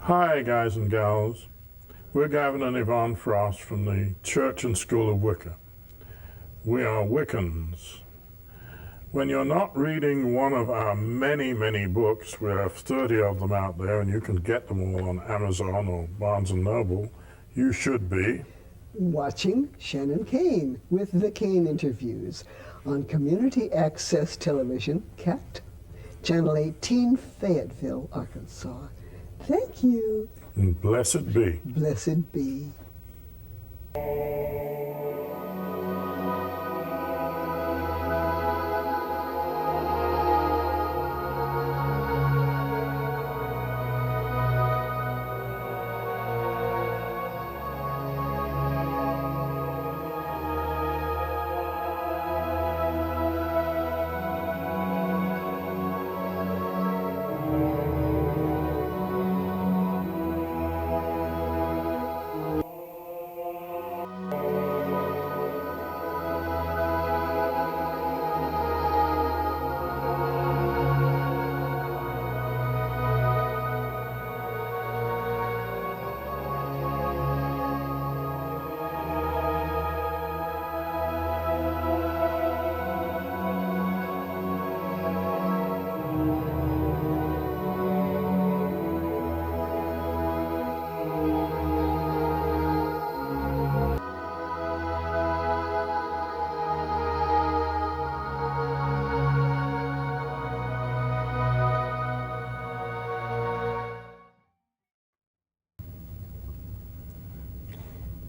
Hi, guys and gals. We're Gavin and Yvonne Frost from the Church and School of Wicca. We are Wiccans. When you're not reading one of our many, many books, we have 30 of them out there, and you can get them all on Amazon or Barnes & Noble, you should be watching Caine with the Caine interviews on Community Access Television, CAT, Channel 18, Fayetteville, Arkansas. Thank you. And blessed be. Blessed be.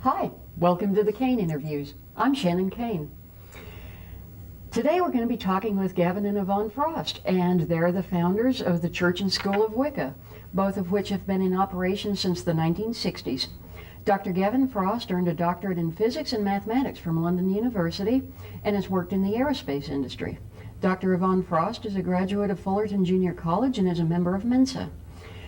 Hi, welcome to the Caine interviews. I'm Shannon Caine. Today we're going to be talking with Gavin and Yvonne Frost, and they're the founders of the Church and School of Wicca, both of which have been in operation since the 1960s. Dr. Gavin Frost earned a doctorate in physics and mathematics from London University and has worked in the aerospace industry. Dr. Yvonne Frost is a graduate of Fullerton Junior College and is a member of Mensa.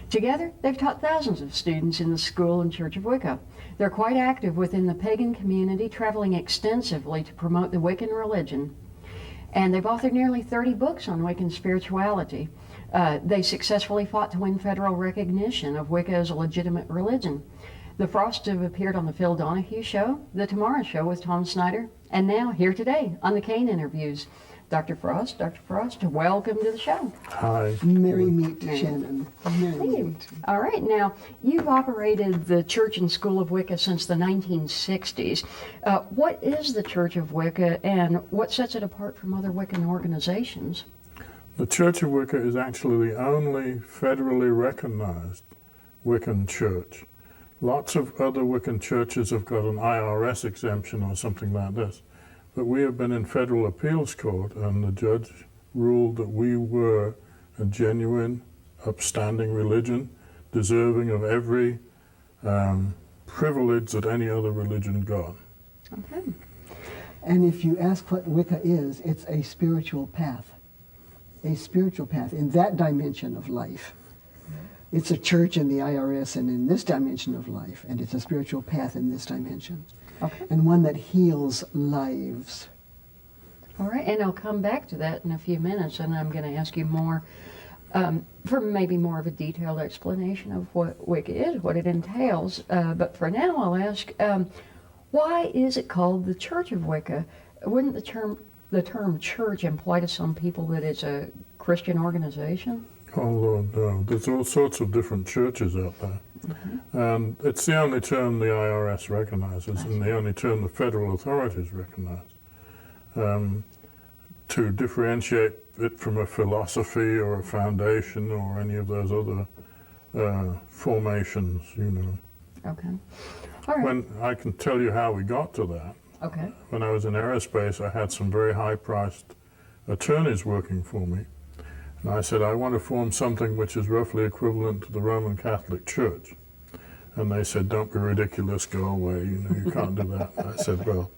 Together, they've taught thousands of students in the School and Church of Wicca. They're quite active within the pagan community, traveling extensively to promote the Wiccan religion. And they've authored nearly 30 books on Wiccan spirituality. They successfully fought to win federal recognition of Wicca as a legitimate religion. The Frosts have appeared on The Phil Donahue Show, The Tomorrow Show with Tom Snyder, and now here today on the Caine interviews. Dr. Frost, welcome to the show. Hi. Merry meet, Shannon. Merry meet. All right, now you've operated the Church and School of Wicca since the 1960s. What is the Church of Wicca, and what sets it apart from other Wiccan organizations? The Church of Wicca is actually the only federally recognized Wiccan church. Lots of other Wiccan churches have got an IRS exemption or something like this. But we have been in federal appeals court, and the judge ruled that we were a genuine, upstanding religion, deserving of every privilege that any other religion got. Okay. And if you ask what Wicca is, it's a spiritual path. A spiritual path in that dimension of life. It's a church in the IRS and in this dimension of life, and it's a spiritual path in this dimension. Okay. And one that heals lives. All right, and I'll come back to that in a few minutes, and I'm going to ask you more, for maybe more of a detailed explanation of what Wicca is, what it entails. But for now, I'll ask, why is it called the Church of Wicca? Wouldn't the term church imply to some people that it's a Christian organization? Oh Lord, no. There's all sorts of different churches out there. Mm-hmm. And it's the only term the IRS recognizes and the only term the federal authorities recognize. To differentiate it from a philosophy or a foundation or any of those other formations, you know. Okay. All right. When I can tell you how we got to that. Okay. When I was in aerospace, I had some very high-priced attorneys working for me. And I said, I want to form something which is roughly equivalent to the Roman Catholic Church. And they said, don't be ridiculous, go away, you know, you can't do that. And I said, well,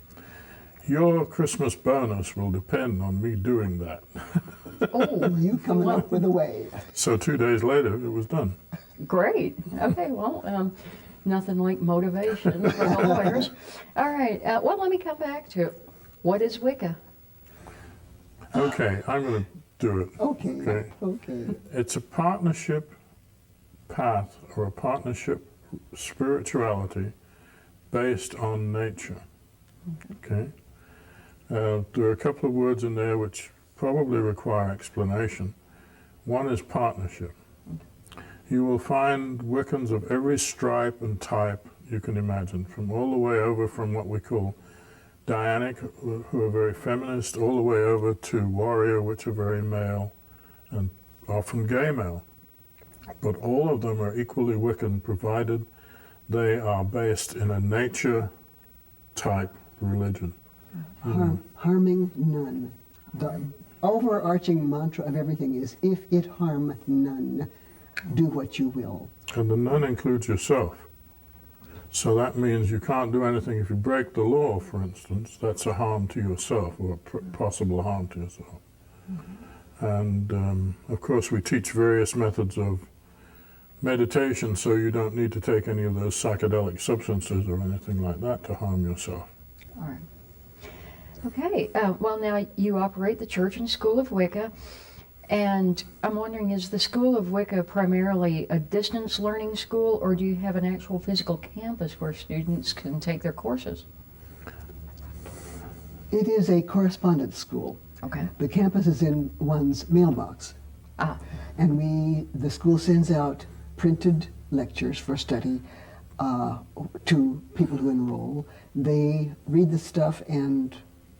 your Christmas bonus will depend on me doing that. Oh, you coming up with a way. So 2 days later, it was done. Great. Okay, well, nothing like motivation for the lawyers. All right, well, let me come back to it. What is Wicca? Okay, I'm going to do it. Okay. It's a It's a partnership path are a partnership spirituality based on nature. Okay? There are a couple of words in there which probably require explanation. One is partnership. You will find Wiccans of every stripe and type you can imagine, from all the way over from what we call Dianic, who are very feminist, all the way over to warrior, which are very male, and often gay male. But all of them are equally Wiccan, provided they are based in a nature-type religion. Harming none. The overarching mantra of everything is, if it harm none, do what you will. And the none includes yourself. So that means you can't do anything if you break the law, for instance. That's a harm to yourself, or a possible harm to yourself. And of course we teach various methods of meditation, so you don't need to take any of those psychedelic substances or anything like that to harm yourself. All right. Okay, well now you operate the Church and School of Wicca, and I'm wondering, is the School of Wicca primarily a distance learning school, or do you have an actual physical campus where students can take their courses? It is a correspondence school. Okay. The campus is in one's mailbox. And the school sends out printed lectures for study to people who enroll. They read the stuff and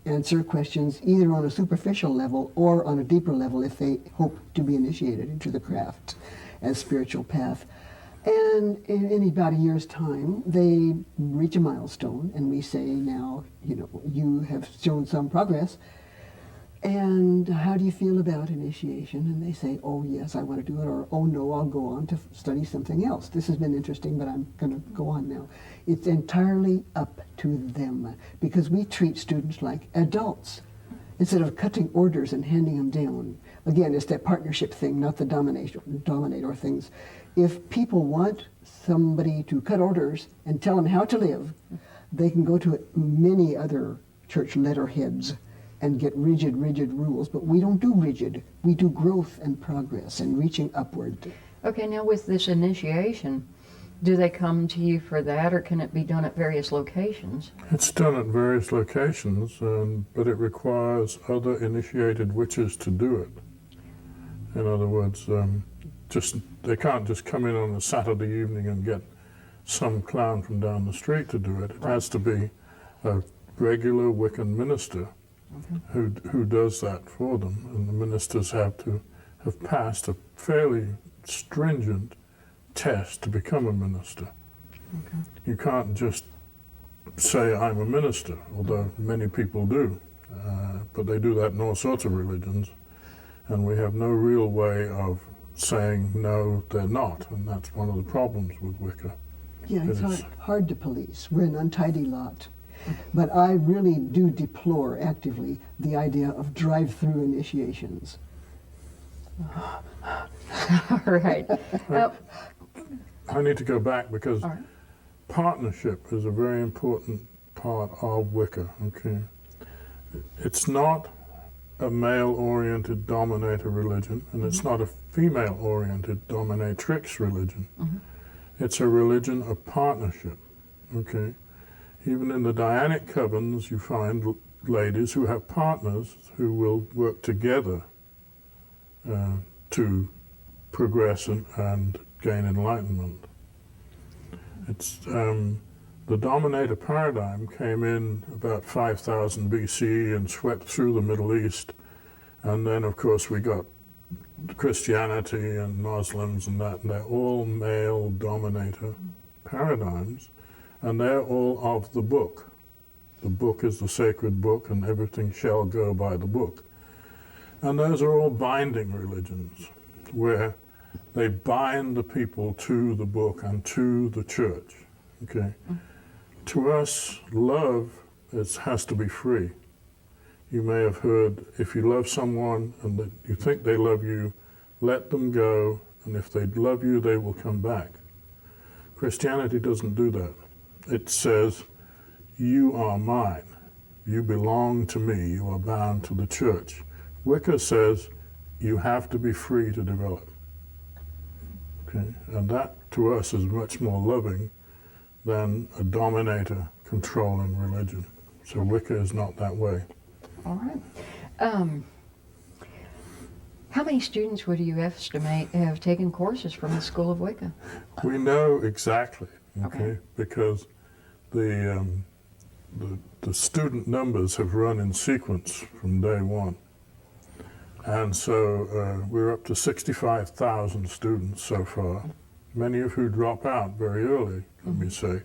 answer questions either on a superficial level or on a deeper level if they hope to be initiated into the craft as spiritual path. And in about a year's time, they reach a milestone, and we say, now, you have shown some progress, and how do you feel about initiation? And they say, oh yes, I want to do it, or oh no, I'll go on to study something else. This has been interesting, but I'm going to go on now. It's entirely up to them, because we treat students like adults instead of cutting orders and handing them down. Again, it's that partnership thing, not the dominator things. If people want somebody to cut orders and tell them how to live, they can go to many other church letterheads and get rigid rules, but we don't do rigid. We do growth and progress and reaching upward. Okay, now with this initiation, do they come to you for that, or can it be done at various locations? It's done at various locations, but it requires other initiated witches to do it. In other words, they can't just come in on a Saturday evening and get some clown from down the street to do it. It has to be a regular Wiccan minister who does that for them, and the ministers have to have passed a fairly stringent test to become a minister. Okay. You can't just say, I'm a minister, although many people do, but they do that in all sorts of religions, and we have no real way of saying, no, they're not, and that's one of the problems with Wicca. Yeah, it's hard to police. We're an untidy lot. But I really do deplore actively the idea of drive-through initiations. All right. I need to go back because partnership is a very important part of Wicca. Okay, it's not a male-oriented dominator religion, and it's not a female-oriented dominatrix religion. It's a religion of partnership. Okay. Even in the Dianic covens, you find ladies who have partners who will work together to progress and gain enlightenment. It's the dominator paradigm came in about 5000 BC and swept through the Middle East, and then of course we got Christianity and Muslims and they're all male dominator paradigms. And they're all of the book. The book is the sacred book, and everything shall go by the book. And those are all binding religions, where they bind the people to the book and to the church. Okay? To us, love has to be free. You may have heard, if you love someone and that you think they love you, let them go, and if they love you, they will come back. Christianity doesn't do that. It says, you are mine. You belong to me. You are bound to the church. Wicca says, you have to be free to develop. Okay, and that to us is much more loving than a dominator controlling religion. So Wicca is not that way. All right. How many students would you estimate have taken courses from the School of Wicca? We know exactly, Okay. because the student numbers have run in sequence from day one. And so we're up to 65,000 students so far, many of who drop out very early, let me say.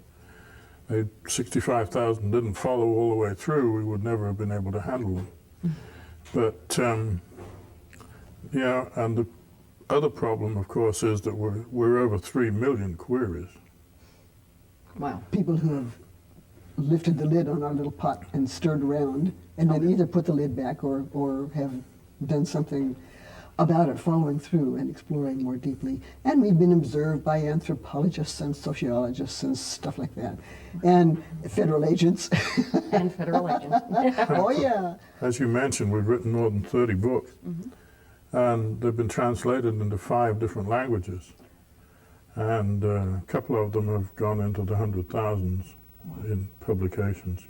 65,000 didn't follow all the way through, we would never have been able to handle them. But, yeah, and the other problem, of course, is that we're over 3 million queries. Wow. People who have lifted the lid on our little pot and stirred around, and then either put the lid back or have done something about it, following through and exploring more deeply. And we've been observed by anthropologists and sociologists and stuff like that, and federal agents. And federal agents. Oh yeah. As you mentioned, we've written more than 30 books, and they've been translated into 5 different languages. And a couple of them have gone into the 100,000s in publications,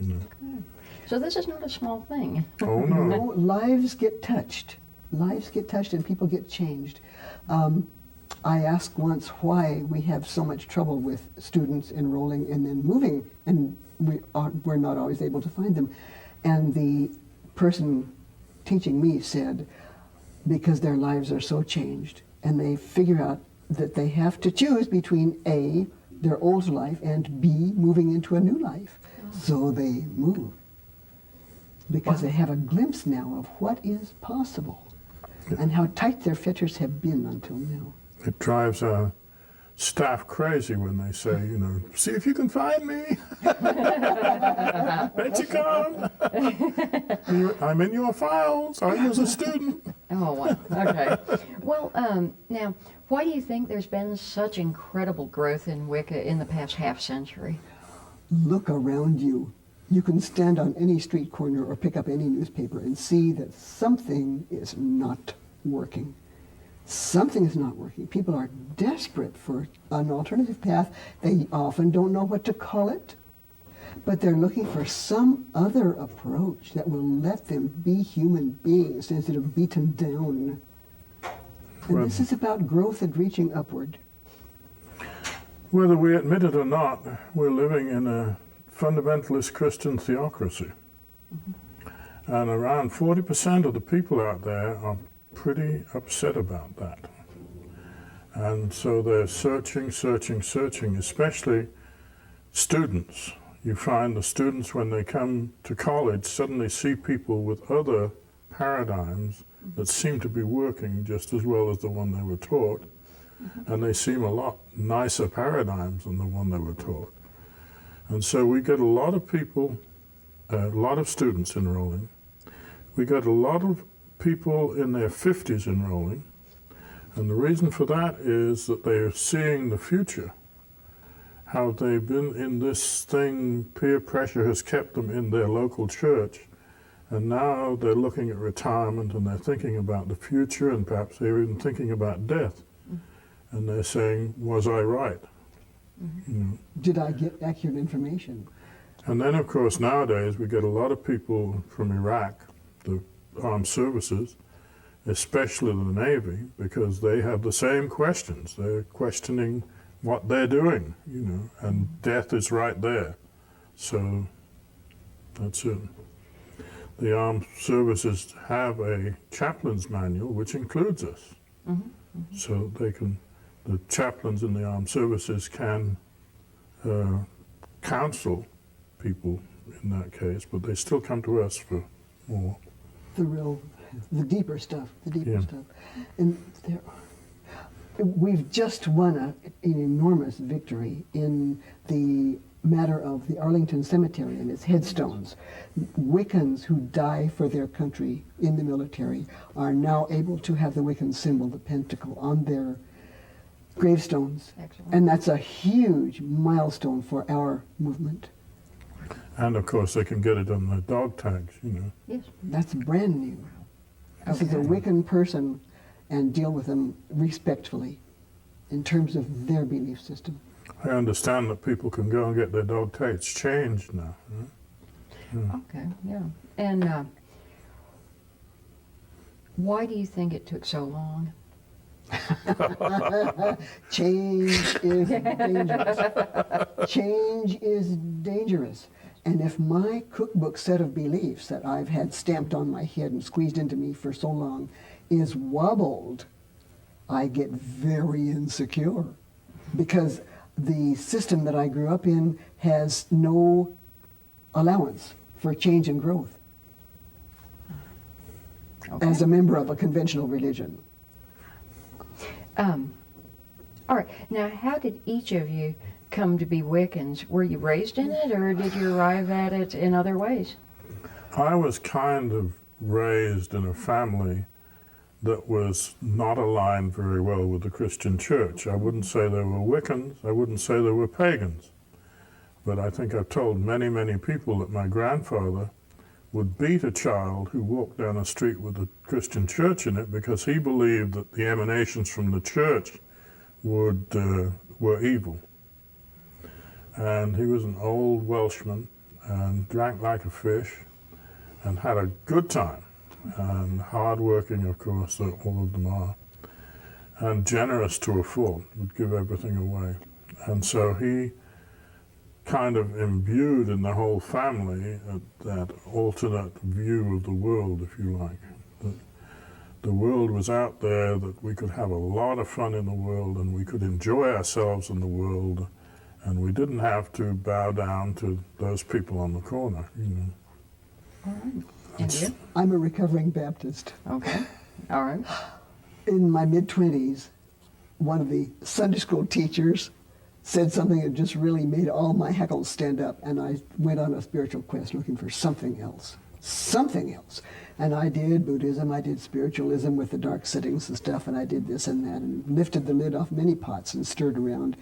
So this is not a small thing. Oh, no. No, lives get touched. Lives get touched and people get changed. I asked once why we have so much trouble with students enrolling and then moving, and we're not always able to find them. And the person teaching me said, because their lives are so changed, and they figure out that they have to choose between A, their old life, and B, moving into a new life. So they move. Because they have a glimpse now of what is possible and how tight their fetters have been until now. It drives our staff crazy when they say, see if you can find me. Bet you can. I'm in your files. I was a student. Oh, wow. Okay. Well, now, why do you think there's been such incredible growth in Wicca in the past half century? Look around you. You can stand on any street corner or pick up any newspaper and see that something is not working. Something is not working. People are desperate for an alternative path. They often don't know what to call it, but they're looking for some other approach that will let them be human beings instead of beaten down. And this is about growth and reaching upward. Whether we admit it or not, we're living in a fundamentalist Christian theocracy. And around 40% of the people out there are pretty upset about that. And so they're searching, especially students. You find the students, when they come to college, suddenly see people with other paradigms that seem to be working just as well as the one they were taught. And they seem a lot nicer paradigms than the one they were taught. And so we get a lot of people, a lot of students enrolling. We get a lot of people in their 50s enrolling. And the reason for that is that they are seeing the future. How they've been in this thing, peer pressure has kept them in their local church. And now they're looking at retirement and they're thinking about the future, and perhaps they're even thinking about death. And they're saying, was I right? Did I get accurate information? And then, of course, nowadays we get a lot of people from Iraq, the armed services, especially the Navy, because they have the same questions. They're questioning what they're doing, and death is right there. So that's it. The armed services have a chaplain's manual, which includes us. So the chaplains in the armed services can counsel people in that case, but they still come to us for more. The deeper stuff, stuff. And we've just won an enormous victory in the matter of the Arlington Cemetery and its headstones. Wiccans who die for their country in the military are now able to have the Wiccan symbol, the pentacle, on their gravestones. Excellent. And that's a huge milestone for our movement. And of course they can get it on the dog tags, Yes. That's brand new. This is a Wiccan person, and deal with them respectfully. in terms of their belief system. I understand that people can go and get their dog tags changed now. Okay, yeah. And why do you think it took so long? Change is dangerous. Change is dangerous. And if my cookbook set of beliefs that I've had stamped on my head and squeezed into me for so long is wobbled, I get very insecure because the system that I grew up in has no allowance for change and growth Okay. as a member of a conventional religion. All right. Now, how did each of you come to be Wiccans? Were you raised in it, or did you arrive at it in other ways? I was kind of raised in a family that was not aligned very well with the Christian church. I wouldn't say they were Wiccans, I wouldn't say they were pagans. But I think I've told many, many people that my grandfather would beat a child who walked down a street with a Christian church in it because he believed that the emanations from the church were evil. And he was an old Welshman and drank like a fish and had a good time, and hard-working, of course, all of them are, and generous to a fault, would give everything away. And so he kind of imbued in the whole family that alternate view of the world, if you like. The world was out there, that we could have a lot of fun in the world and we could enjoy ourselves in the world, and we didn't have to bow down to those people on the corner, you know. All right. And you? I'm a recovering Baptist. Okay. All right. In my mid-20s, one of the Sunday school teachers said something that just really made all my hackles stand up, and I went on a spiritual quest looking for something else. Something else. And I did Buddhism, I did spiritualism with the dark sittings and stuff, and I did this and that, and lifted the lid off many pots and stirred around.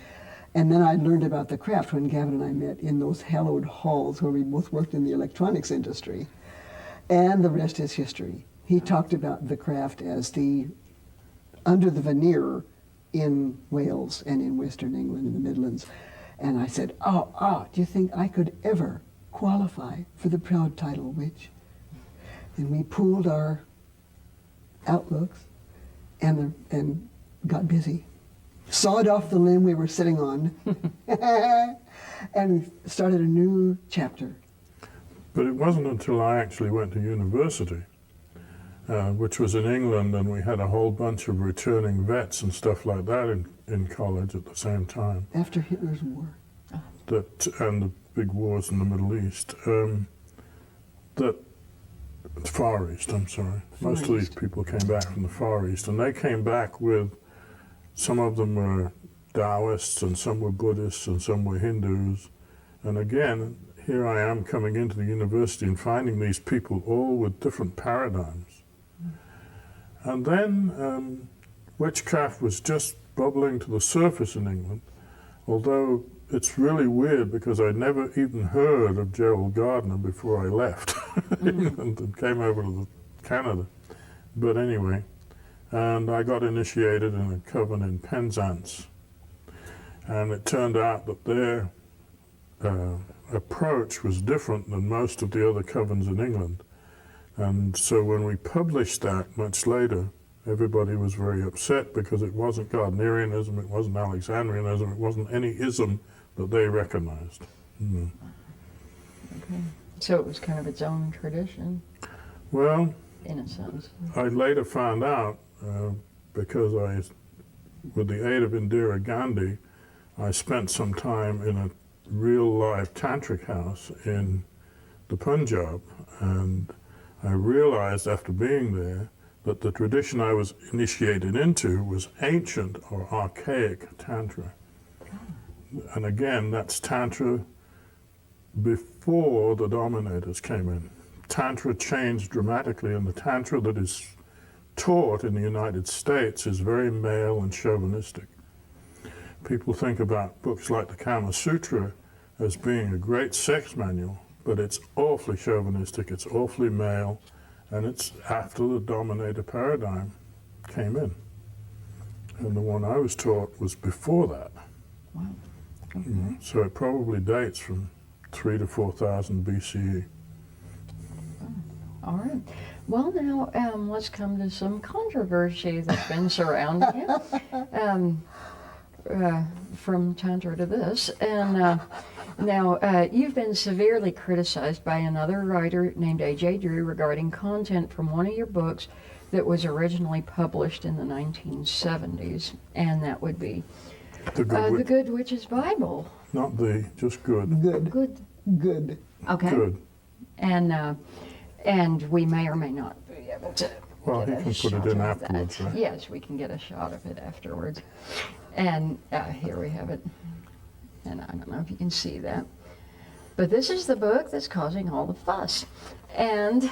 And then I learned about the craft when Gavin and I met in those hallowed halls where we both worked in the electronics industry. And the rest is history. He talked about the craft as the under the veneer in Wales and in Western England in the Midlands. And I said, do you think I could ever qualify for the proud title witch? And we pooled our outlooks and got busy. Sawed off the limb we were sitting on and started a new chapter. But it wasn't until I actually went to university, which was in England, and we had a whole bunch of returning vets and stuff like that in college at the same time. After Hitler's war. And the big wars in the Middle East. Far East, I'm sorry. Most of these people came back from the Far East, and they came back with, some of them were Taoists, and some were Buddhists, and some were Hindus. And again, here I am coming into the university and finding these people all with different paradigms. And then witchcraft was just bubbling to the surface in England, although it's really weird because I never even heard of Gerald Gardner before I left England and came over to Canada. But anyway, and I got initiated in a coven in Penzance. And it turned out that their approach was different than most of the other covens in England. And so when we published that much later, everybody was very upset because it wasn't Gardnerianism, it wasn't Alexandrianism, it wasn't any ism that they recognized. Okay. So it was kind of its own tradition, Well, in a sense. I later found out, because with the aid of Indira Gandhi, I spent some time in a real live tantric house in the Punjab, and I realized after being there that the tradition I was initiated into was ancient or archaic tantra. And again, that's tantra before the dominators came in. Tantra changed dramatically, and the tantra that is taught in the United States is very male and chauvinistic. People think about books like the Kama Sutra as being a great sex manual, but it's awfully chauvinistic, it's awfully male, and it's after the dominator paradigm came in. and the one I was taught was before that. Wow. Okay. So it probably dates from 3 to 4,000 BCE. All right. Well, now let's come to some controversy that's been surrounding it from Tantra to this. And now you've been severely criticized by another writer named A.J. Drew regarding content from one of your books that was originally published in the 1970s, and that would be The The Good Witch's Bible. Not the, just good. Good. Good. Good. Okay. Good. And we may or may not be able to. Well, get he a can put it shot in of afterwards, that. right? Yes, we can get a shot of it afterwards. And here we have it. And I don't know if you can see that. But this is the book that's causing all the fuss. And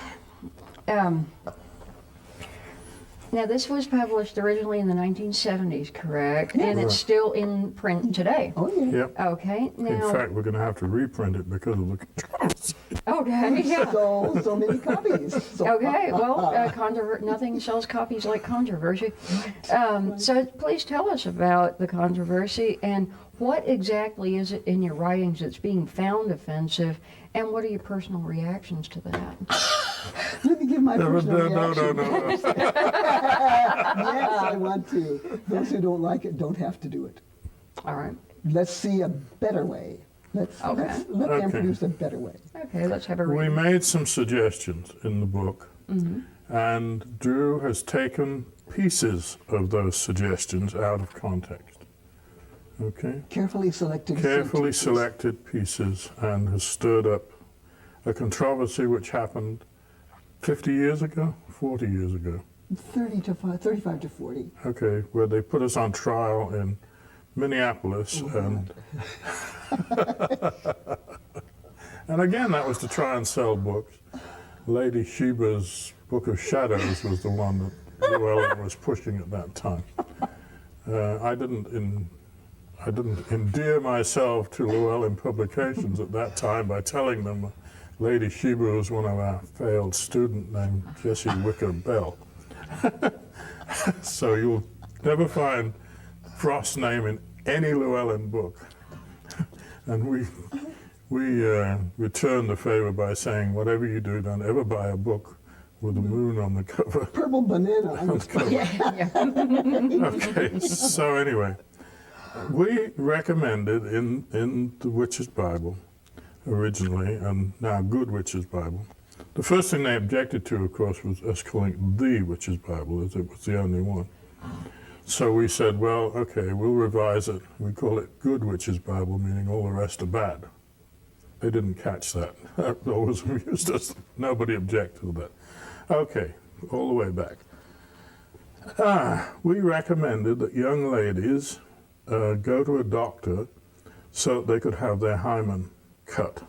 now this was published originally in the 1970s, correct? And it's Right. still in print today. Oh, yeah. Yep. Okay. In Now. fact, we're going to have to reprint it because of the controversy. Okay. Yeah. So many copies. So, Okay, well, nothing sells copies like controversy. So please tell us about the controversy and what exactly is it in your writings that's being found offensive, and what are your personal reactions to that? Let me give my No, personal no, reaction. no. Yes, I want to. Those who don't like it don't have to do it. All right. Let's see a better way. Let them Okay. produce a better way. Okay, let's have a We read. made some suggestions in the book, and Drew has taken pieces of those suggestions out of context. Okay? Carefully selected. Carefully sentences. selected pieces, and has stirred up a controversy which happened 50 years ago, 40 years ago. 35 to 40. Okay, where they put us on trial in Minneapolis, and and again that was to try and sell books. Lady Sheba's Book of Shadows was the one that Llewellyn was pushing at that time. I didn't endear myself to Llewellyn Publications at that time by telling them Lady Sheba was one of our failed student named Jessie Wicker Bell. So you'll never find Frost's name in any Llewellyn book. And we returned the favor by saying, whatever you do, don't ever buy a book with a moon on the cover. Purple banana on the cover. Yeah. Okay, so anyway, we recommended in the Witch's Bible originally, and now Good Witch's Bible. The first thing they objected to, of course, was us calling it the Witch's Bible, as it was the only one. So we said, well, okay, we'll revise it. We call it Good Witch's Bible, meaning all the rest are bad. They didn't catch that. That always amused us. Nobody objected to that. Okay, all the way back. We recommended that young ladies go to a doctor so that they could have their hymen cut,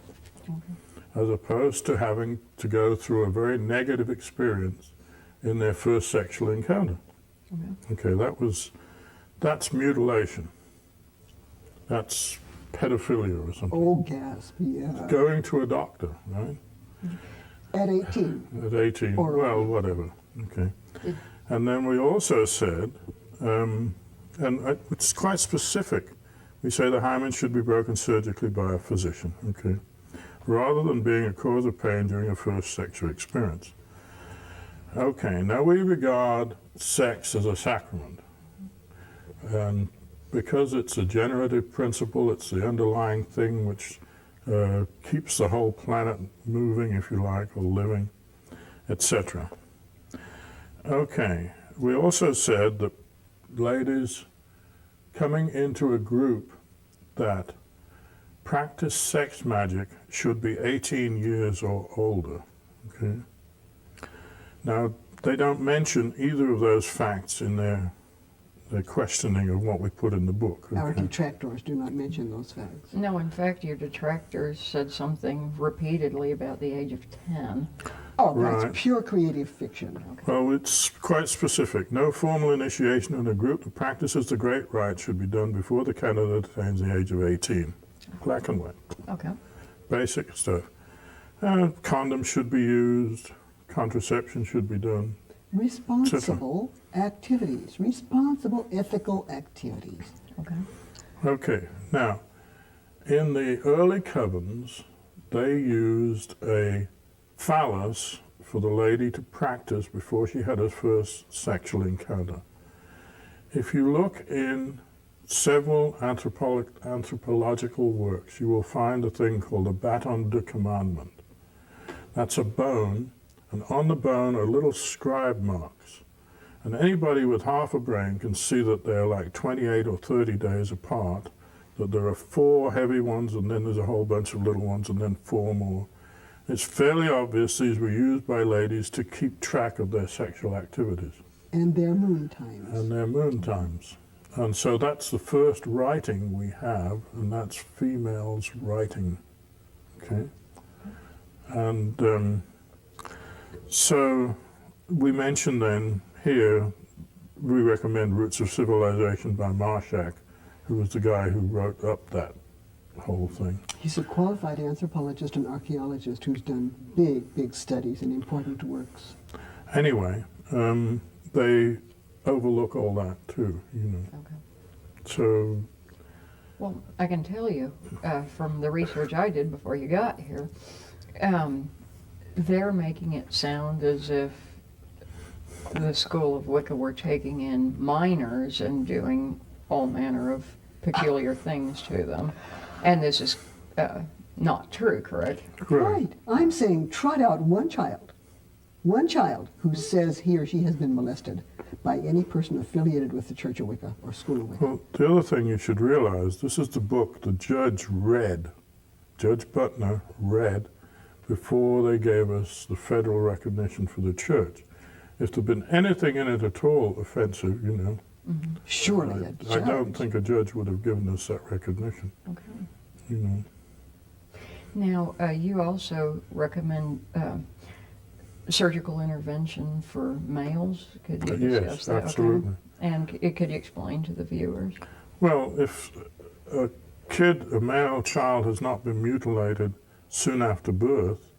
as opposed to having to go through a very negative experience in their first sexual encounter. Okay, that's mutilation. That's pedophilia or something. Oh, gasp, yeah. Going to a doctor, right? At 18. At 18, Or- well, whatever. Okay. And then we also said, and it's quite specific, we say the hymen should be broken surgically by a physician, okay, rather than being a cause of pain during a first sexual experience. Okay, now we regard sex as a sacrament. And because it's a generative principle, it's the underlying thing which keeps the whole planet moving, if you like, or living, etc. Okay, we also said that ladies coming into a group that practice sex magic should be 18 years or older. Okay. Now, they don't mention either of those facts in their questioning of what we put in the book. Our Okay. detractors do not mention those facts. No, in fact, your detractors said something repeatedly about the age of 10. Oh, Right. that's pure creative fiction. Well, it's quite specific. No formal initiation in a group that practices the great rite should be done before the candidate attains the age of 18. Black and white. Okay. Basic stuff. Condoms should be used. Contraception should be done. Responsible activities, responsible ethical activities. Okay. Okay, now, in the early covens, they used a phallus for the lady to practice before she had her first sexual encounter. If you look in several anthropological works, you will find a thing called a bâton de commandement. That's a bone, and on the bone are little scribe marks. And anybody with half a brain can see that they're like 28 or 30 days apart, that there are 4 heavy ones, and then there's a whole bunch of little ones, and then 4 more. It's fairly obvious these were used by ladies to keep track of their sexual activities. And their moon times. And their moon times. And so that's the first writing we have, and that's females writing. Okay? And so we mentioned then here, we recommend Roots of Civilization by Marshak, who was the guy who wrote up that whole thing. He's a qualified anthropologist and archaeologist who's done big studies and important works. Anyway, they overlook all that too, you know. Okay. So, Well, I can tell you from the research I did before you got here, they're making it sound as if the School of Wicca were taking in minors and doing all manner of peculiar things to them. And this is not true, correct? Right. I'm saying trot out one child who says he or she has been molested by any person affiliated with the Church of Wicca or School of Wicca. well, the other thing you should realize, this is the book the judge read, Judge Butner read, before they gave us the federal recognition for the church. If there'd been anything in it at all offensive, you know, Surely a I judge. don't think a judge would have given us that recognition, Okay. you know. Now, you also recommend surgical intervention for males. Could you discuss Yes, that? absolutely. Okay. And could you explain to the viewers? Well, if a male child has not been mutilated soon after birth,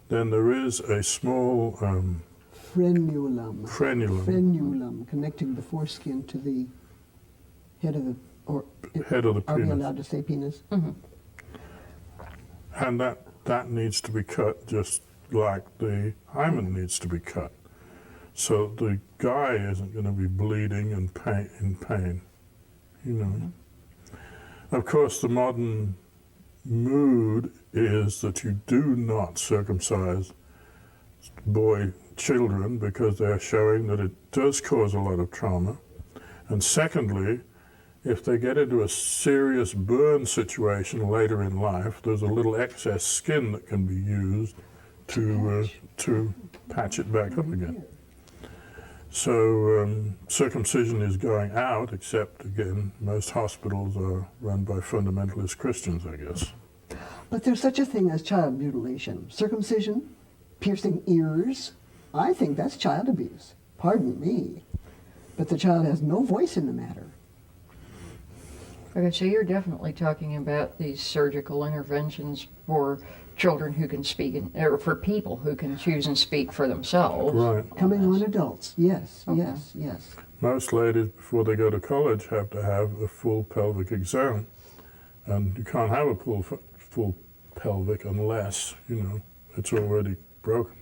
then there is a small Frenulum. frenulum, Frenulum, connecting the foreskin to the head of the, or head of the are we penis, allowed to say penis? and that needs to be cut just like the hymen needs to be cut. So the guy isn't going to be bleeding and in pain, you know. Of course, the modern mood is that you do not circumcise boy children because they're showing that it does cause a lot of trauma. And secondly, if they get into a serious burn situation later in life, there's a little excess skin that can be used to patch it back up again. So circumcision is going out, except again, most hospitals are run by fundamentalist Christians, I guess. But there's such a thing as child mutilation. Circumcision, piercing ears, I think that's child abuse. Pardon me. But the child has no voice in the matter. Okay, so you're definitely talking about these surgical interventions for children who can speak, or for people who can choose and speak for themselves. Right. Coming on adults, yes, Okay. yes. Most ladies, before they go to college, have to have a full pelvic exam. And you can't have a full pelvic unless, you know, it's already broken.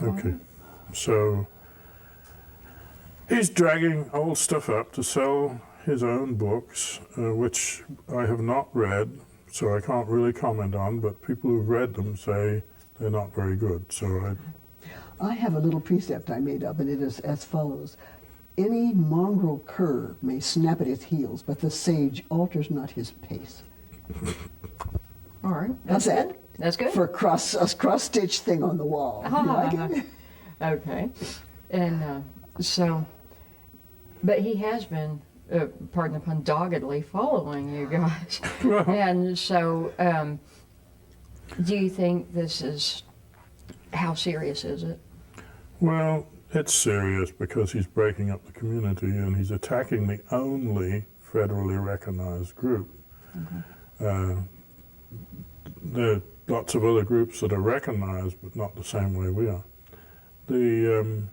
Okay, so he's dragging old stuff up to sell his own books, which I have not read, so I can't really comment on, but people who've read them say they're not very good. So I have a little precept I made up, and it is as follows. Any mongrel cur may snap at his heels, but the sage alters not his pace. All right. How's that? Good. That's good. For a cross-stitch thing on the wall. You like it? Okay. And so, but he has been, pardon the pun, doggedly following you guys. Well, And so, do you think this is, how serious is it? well, it's serious because he's breaking up the community and he's attacking the only federally recognized group. There are lots of other groups that are recognized, but not the same way we are. And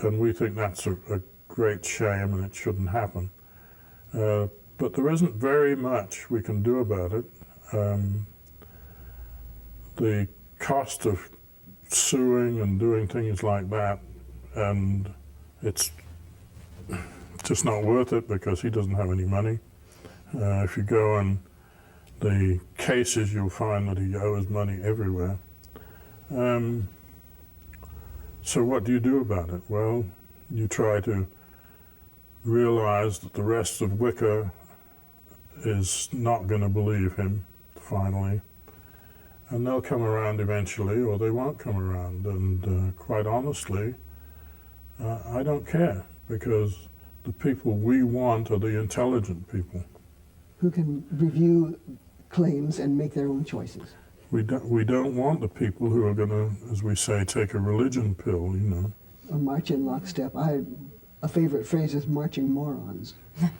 we think that's a great shame and it shouldn't happen. But there isn't very much we can do about it. The cost of suing and doing things like that, and it's just not worth it because he doesn't have any money. If you go on the cases, you'll find that he owes money everywhere. So what do you do about it? Well, you try to realize that the rest of Wicca is not going to believe him, finally. And they'll come around eventually, or they won't come around. And quite honestly, I don't care, because the people we want are the intelligent people. Who can review claims and make their own choices. We don't want the people who are going to, as we say, take a religion pill, you know. Or march in lockstep. A favorite phrase is marching morons.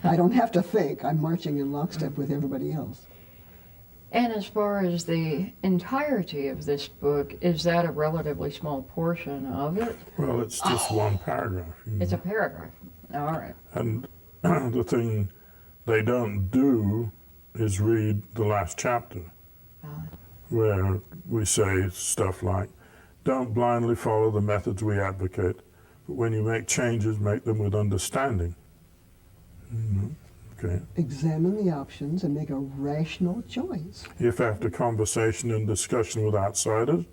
I don't have to think. I'm marching in lockstep with everybody else. And as far as the entirety of this book, is that a relatively small portion of it? Well, it's just one paragraph. You know. It's a paragraph. All right. And the thing they don't do is read the last chapter, where we say stuff like, don't blindly follow the methods we advocate, but when you make changes, make them with understanding. Okay. Examine the options and make a rational choice. If after conversation and discussion with outsiders,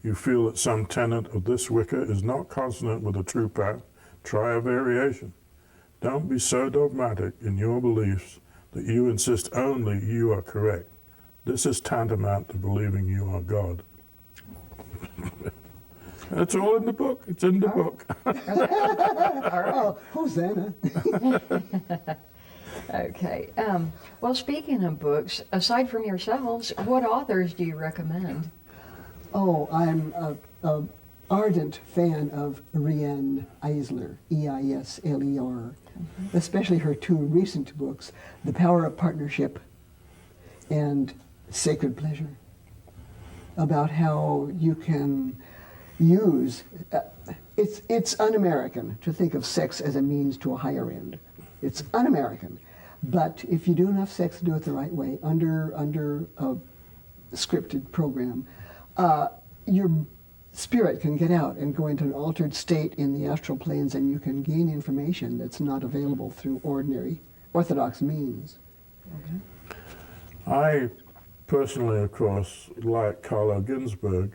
you feel that some tenet of this Wicca is not consonant with the true path, try a variation. Don't be so dogmatic in your beliefs that you insist only you are correct. This is tantamount to believing you are God. It's all in the book. It's in the book. Oh, Hosanna. Okay. Well, speaking of books, aside from yourselves, what authors do you recommend? Oh, I'm an ardent fan of Riane Eisler, Eisler, especially her two recent books, The Power of Partnership and Sacred Pleasure, about how you can use, it's un-American to think of sex as a means to a higher end. It's un-American. But if you do enough sex, do it the right way, under a scripted program, your spirit can get out and go into an altered state in the astral planes, and you can gain information that's not available through ordinary orthodox means. Okay. I personally, of course, like Carlo Ginzburg,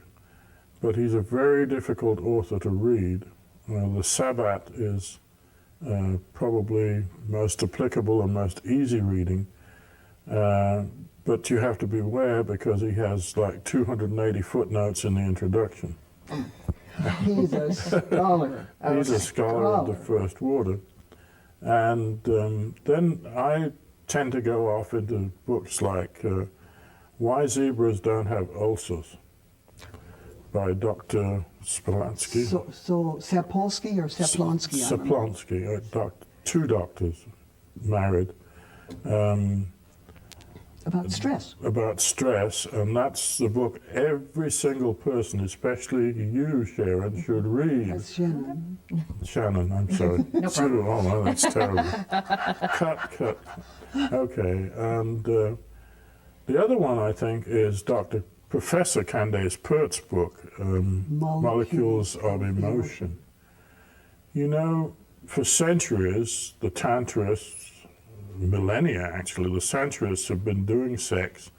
but he's a very difficult author to read. The Sabbat is probably most applicable and most easy reading, but you have to beware because he has like 280 footnotes in the introduction. He's a scholar. He's a scholar of the first water. And then I tend to go off into books like Why Zebras Don't Have Ulcers by Dr. Spalansky. So Sapolsky or Saplonsky? Saplonsky, two doctors married. About stress. About stress, and that's the book every single person, especially you, Sharon, should read. That's Shannon. Shannon, I'm sorry. No problem. Oh, no, that's terrible. Cut. Okay, and the other one, I think, is Professor Candace Pert's book, Molecules of Emotion. You know, for centuries, the Tantrists, millennia actually, the Tantrists have been doing sex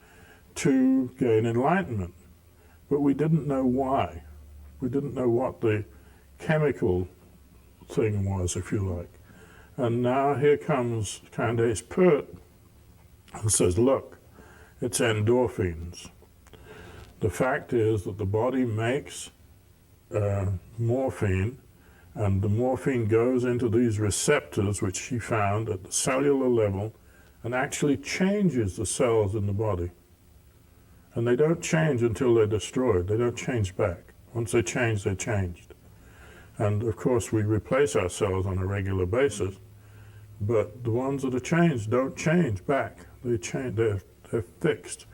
to gain enlightenment. But we didn't know why. We didn't know what the chemical thing was, if you like. And now here comes Candace Pert and says, look, it's endorphins. The fact is that the body makes morphine, and the morphine goes into these receptors, which she found at the cellular level, and actually changes the cells in the body. And they don't change until they're destroyed. They don't change back. Once they change, they're changed. And of course, we replace our cells on a regular basis, but the ones that are changed don't change back. They're fixed.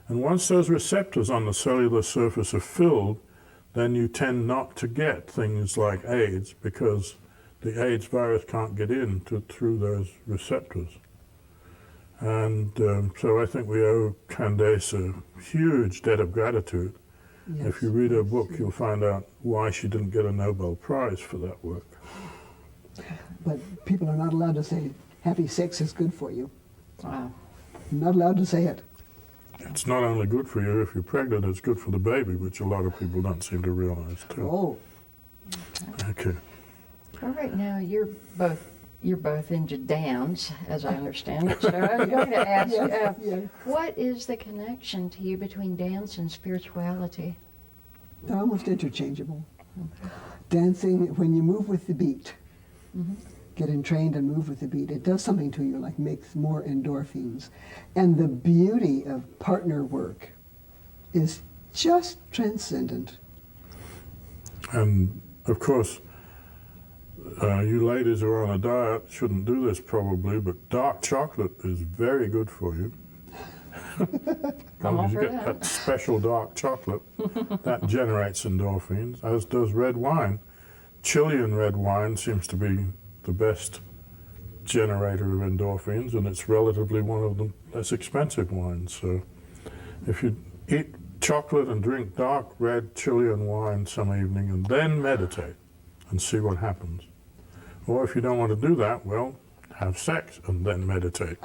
And once those receptors on the cellular surface are filled, then you tend not to get things like AIDS because the AIDS virus can't get in through those receptors. And so I think we owe Candace a huge debt of gratitude. Yes. If you read her book, you'll find out why she didn't get a Nobel Prize for that work. But people are not allowed to say, happy sex is good for you. Wow. Not allowed to say it. It's not only good for you if you're pregnant, it's good for the baby, which a lot of people don't seem to realize too. Oh, Okay. All right, now you're both into dance, as I understand it. So I'm going to ask, yes. what is the connection to you between dance and spirituality? They're almost interchangeable. Dancing, when you move with the beat, get entrained and move with the beat, it does something to you, like makes more endorphins. And the beauty of partner work is just transcendent. And of course, you ladies who are on a diet shouldn't do this probably, but dark chocolate is very good for you. I'm all Because you for get that. that special dark chocolate that generates endorphins, as does red wine. Chilean red wine seems to be the best generator of endorphins, and it's relatively one of the less expensive wines. So if you eat chocolate and drink dark red Chilean wine some evening and then meditate and see what happens. Or if you don't want to do that, well, have sex and then meditate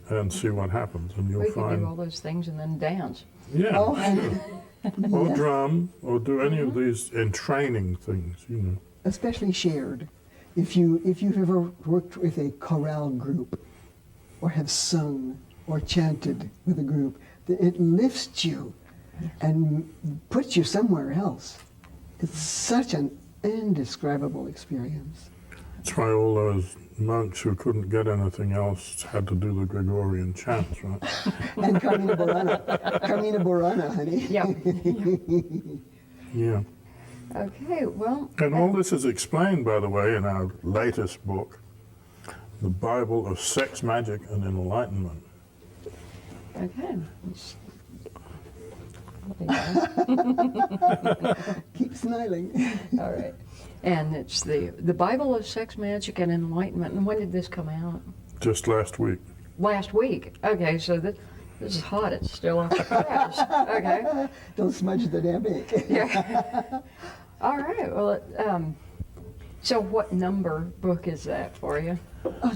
and see what happens. And you'll We can find, do all those things and then dance. yeah, Oh, and or yes, drum, or do any of these entraining things, you know. especially shared. If you've ever worked with a chorale group, or have sung or chanted with a group, it lifts you and puts you somewhere else. It's such an indescribable experience. That's why all those monks who couldn't get anything else had to do the Gregorian chants, right? And Carmina Burana, honey. Yeah. Yeah. Okay, well, And all this is explained, by the way, in our latest book, The Bible of Sex, Magic, and Enlightenment. okay. Keep smiling. All right. And it's the Bible of Sex, Magic, and Enlightenment. And when did this come out? Just last week. Last week. Okay, so this is hot. It's still off the press. Okay. Don't smudge the damn ink. Yeah. All right. Well, so what number book is that for you?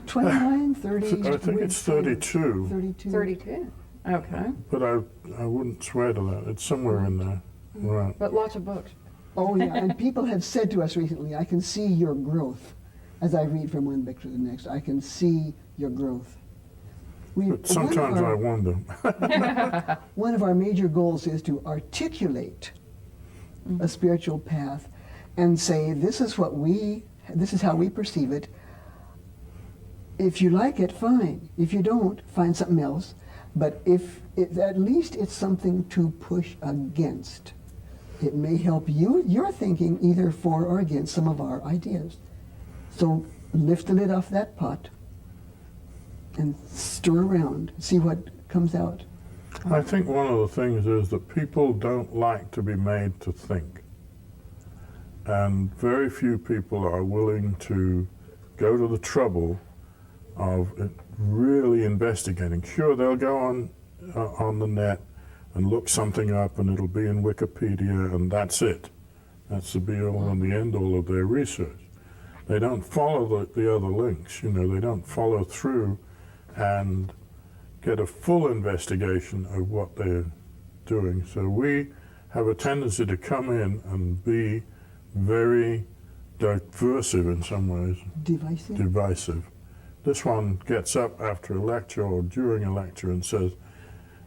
29, 30. I think it's 32, 32. 32. Okay. but I wouldn't swear to that. It's somewhere in there. Right. But lots of books. Oh, yeah. And people have said to us recently, I can see your growth. As I read from one book to the next, I can see your growth. But sometimes I wonder. One of our major goals is to articulate a spiritual path and say, this is how we perceive it. If you like it, fine. If you don't, find something else. But at least it's something to push against. It may help your thinking either for or against some of our ideas. So lift the lid off that pot and stir around, see what comes out. I think one of the things is that people don't like to be made to think. And very few people are willing to go to the trouble of really investigating. Sure, they'll go on the net and look something up and it'll be in Wikipedia and that's it. That's the be-all and the end-all of their research. They don't follow the other links, you know, they don't follow through and get a full investigation of what they're doing. So we have a tendency to come in and be very diversive in some ways, Divisive? divisive. This one gets up after a lecture or during a lecture and says,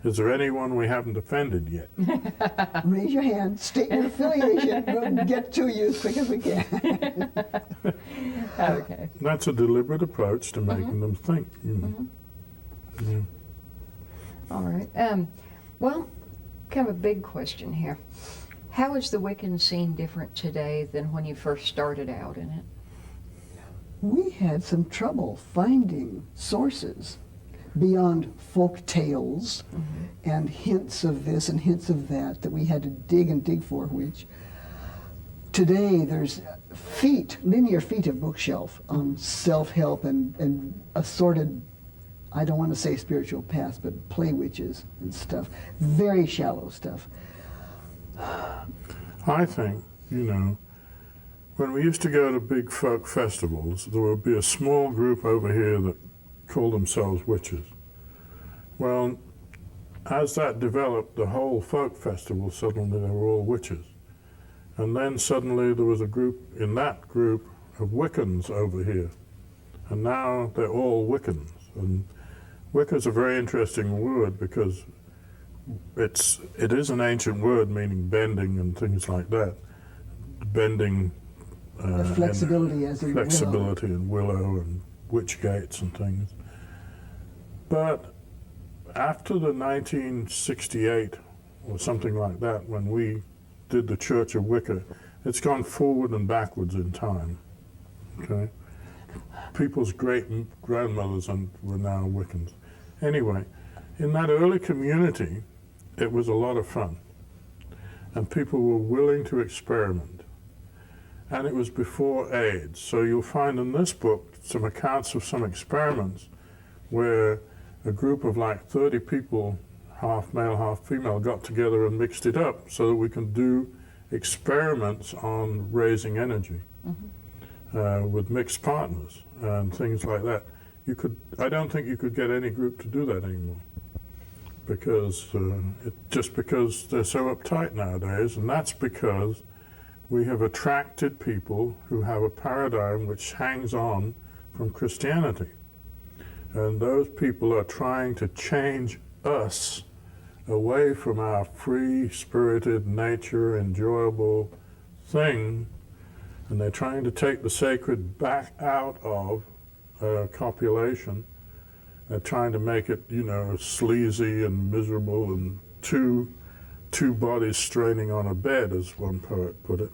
is there anyone we haven't offended yet? Raise your hand, state your affiliation, we'll get to you as quick as we can. Okay. That's a deliberate approach to making them think. You know. Yeah. All right. Well, kind of a big question here. How is the Wiccan scene different today than when you first started out in it? We had some trouble finding sources beyond folk tales and hints of this and hints of that we had to dig and dig for, which today there's linear feet of bookshelf on self-help and assorted, I don't want to say spiritual paths, but play witches and stuff. Very shallow stuff. I think, when we used to go to big folk festivals, there would be a small group over here that called themselves witches. Well, as that developed, the whole folk festival, suddenly they were all witches. And then suddenly there was a group, in that group, of Wiccans over here. And now they're all Wiccans. And Wicca is a very interesting word because it is an ancient word meaning bending and things like that. Bending, The flexibility as in flexibility and willow and witch gates and things. But after the 1968 or something like that, when we did the Church of Wicca, it's gone forward and backwards in time. Okay, people's great grandmothers were now Wiccans. Anyway, in that early community, it was a lot of fun, and people were willing to experiment. And it was before AIDS, so you'll find in this book some accounts of some experiments where a group of like 30 people, half male, half female, got together and mixed it up so that we can do experiments on raising energy with mixed partners and things like that. I don't think you could get any group to do that anymore because because they're so uptight nowadays, and that's because we have attracted people who have a paradigm which hangs on from Christianity. And those people are trying to change us away from our free-spirited nature, enjoyable thing, and they're trying to take the sacred back out of copulation. They're trying to make it, sleazy and miserable and two bodies straining on a bed, as one poet put it.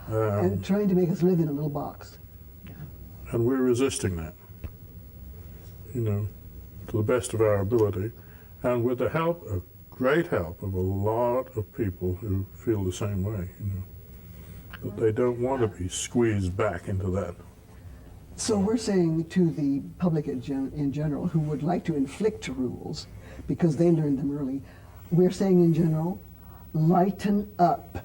And trying to make us live in a little box. And we're resisting that, to the best of our ability, and with the help, a great help of a lot of people who feel the same way, that they don't want to be squeezed back into that. So we're saying to the public in general who would like to inflict rules because they learned them early, we're saying in general, lighten up.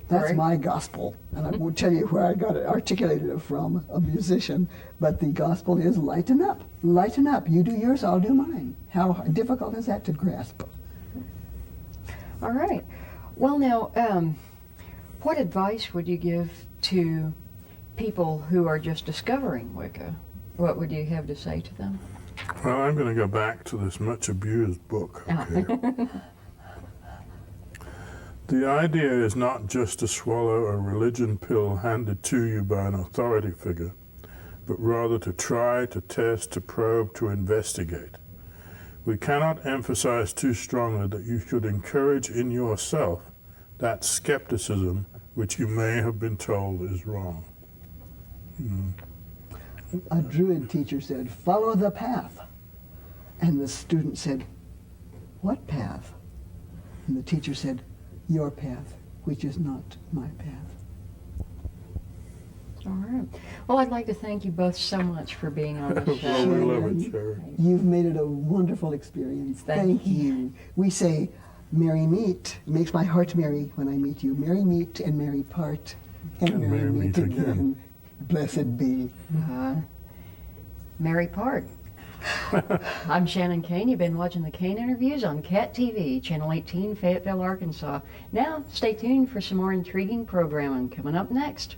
That's Right. my gospel, and I won't tell you where I got it articulated from, a musician, but the gospel is lighten up. Lighten up. You do yours, I'll do mine. How difficult is that to grasp? All right. Well, now, what advice would you give to people who are just discovering Wicca? What would you have to say to them? Well, I'm going to go back to this much abused book. Okay? The idea is not just to swallow a religion pill handed to you by an authority figure, but rather to try, to test, to probe, to investigate. We cannot emphasize too strongly that you should encourage in yourself that skepticism which you may have been told is wrong. A Druid teacher said, follow the path. And the student said, what path? And the teacher said, your path, which is not my path. All right. Well, I'd like to thank you both so much for being on the show. Well, we love it, Sherry. You've made it a wonderful experience. Thank you. We say, merry meet. It makes my heart merry when I meet you. Merry meet and merry part. And merry meet again. Blessed be. Mary Part. I'm Shannon Caine. You've been watching the Caine Interviews on CAT TV, Channel 18, Fayetteville, Arkansas. Now, stay tuned for some more intriguing programming coming up next.